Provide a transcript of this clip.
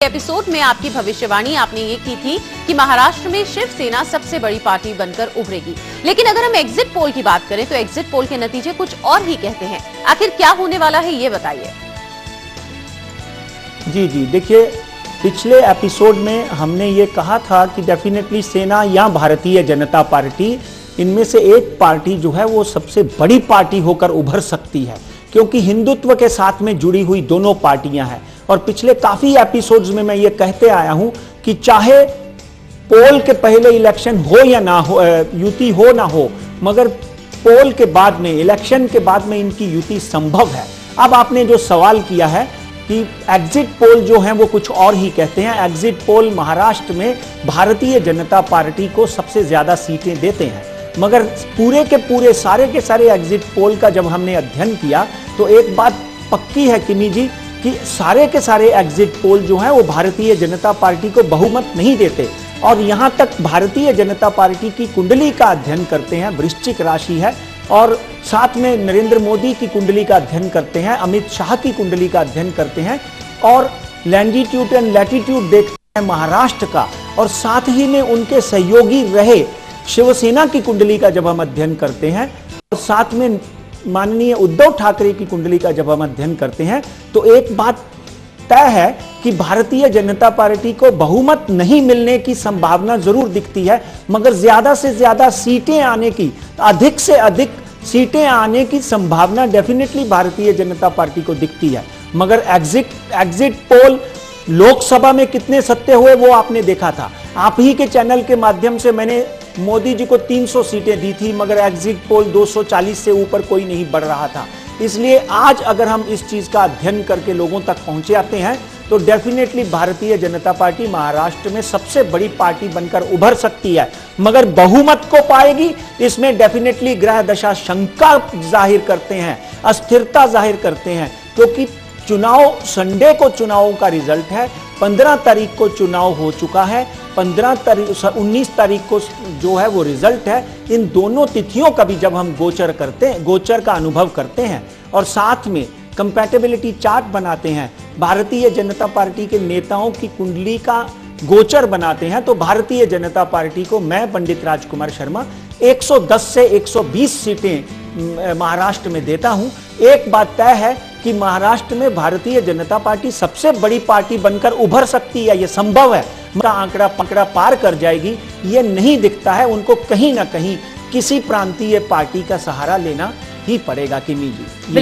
Episode में आपकी भविष्यवाणी आपने ये की थी कि महाराष्ट्र में शिवसेना सबसे बड़ी पार्टी बनकर उभरेगी। लेकिन अगर हम एग्जिट पोल की बात करें तो एग्जिट पोल के नतीजे कुछ और ही कहते हैं। आखिर क्या होने वाला है ये बताइए। जी देखिए, पिछले एपिसोड में हमने ये कहा था कि डेफिनेटली सेना या भारतीय जनता पार्टी, इनमें से एक पार्टी जो है वो सबसे बड़ी पार्टी होकर उभर सकती है, क्योंकि हिंदुत्व के साथ में जुड़ी हुई दोनों पार्टियां हैं। और पिछले काफी एपिसोड्स में मैं ये कहते आया हूं कि चाहे पोल के पहले इलेक्शन हो या ना हो, युति हो ना हो, मगर पोल के बाद में, इलेक्शन के बाद में इनकी युति संभव है। अब आपने जो सवाल किया है कि एग्जिट पोल जो है वो कुछ और ही कहते हैं। एग्जिट पोल महाराष्ट्र में भारतीय जनता पार्टी को सबसे ज्यादा सीटें देते हैं, मगर पूरे के पूरे सारे के सारे एग्जिट पोल का जब हमने अध्ययन किया तो एक बात पक्की है किमी जी कि सारे के सारे एग्जिट पोल जो हैं वो भारतीय जनता पार्टी को बहुमत नहीं देते। और यहां तक भारतीय जनता पार्टी की कुंडली का अध्ययन करते हैं, वृश्चिक राशि है, और साथ में नरेंद्र मोदी की कुंडली का अध्ययन करते हैं, अमित शाह की कुंडली का अध्ययन करते हैं, और लैंडिट्यूड एंड लैटिट्यूड देखते हैं महाराष्ट्र का, और साथ ही में उनके सहयोगी रहे शिवसेना की कुंडली का जब हम अध्ययन करते हैं, और साथ में माननीय उद्धव ठाकरे की कुंडली का जब हम अध्ययन करते हैं, तो एक बात तय है कि भारतीय जनता पार्टी को बहुमत नहीं मिलने की संभावना जरूर दिखती है, मगर ज्यादा से ज्यादा सीटें आने की, अधिक से अधिक सीटें आने की संभावना डेफिनेटली भारतीय जनता पार्टी को दिखती है। मगर एग्जिट पोल लोकसभा में कितने सत्य हुए वो आपने देखा था। आप ही के चैनल के माध्यम से मैंने मोदी जी को 300 सीटें दी थी, मगर एग्जिट पोल 240 से ऊपर कोई नहीं बढ़ रहा था। इसलिए आज अगर हम इस चीज का अध्ययन करके लोगों तक पहुंचे आते हैं तो डेफिनेटली भारतीय जनता पार्टी महाराष्ट्र में सबसे बड़ी पार्टी बनकर उभर सकती है, मगर बहुमत को पाएगी इसमें डेफिनेटली ग्रह दशा शंका जाहिर करते हैं, अस्थिरता जाहिर करते हैं, क्योंकि चुनाव संडे को चुनावों का रिजल्ट है। 15 तारीख को चुनाव हो चुका है, 19 तारीख को जो है वो रिजल्ट है। इन दोनों तिथियों का भी जब हम गोचर का अनुभव करते हैं और साथ में कंपैटिबिलिटी चार्ट बनाते हैं, भारतीय जनता पार्टी के नेताओं की कुंडली का गोचर बनाते हैं, तो भारतीय जनता पार्टी को मैं पंडित राजकुमार शर्मा 110 से 120 सीटें महाराष्ट्र में देता हूं। एक बात तय है कि महाराष्ट्र में भारतीय जनता पार्टी सबसे बड़ी पार्टी बनकर उभर सकती है, यह संभव है। आंकड़ा पार कर जाएगी ये नहीं दिखता है। उनको कहीं ना कहीं किसी प्रांतीय पार्टी का सहारा लेना ही पड़ेगा किमी जी।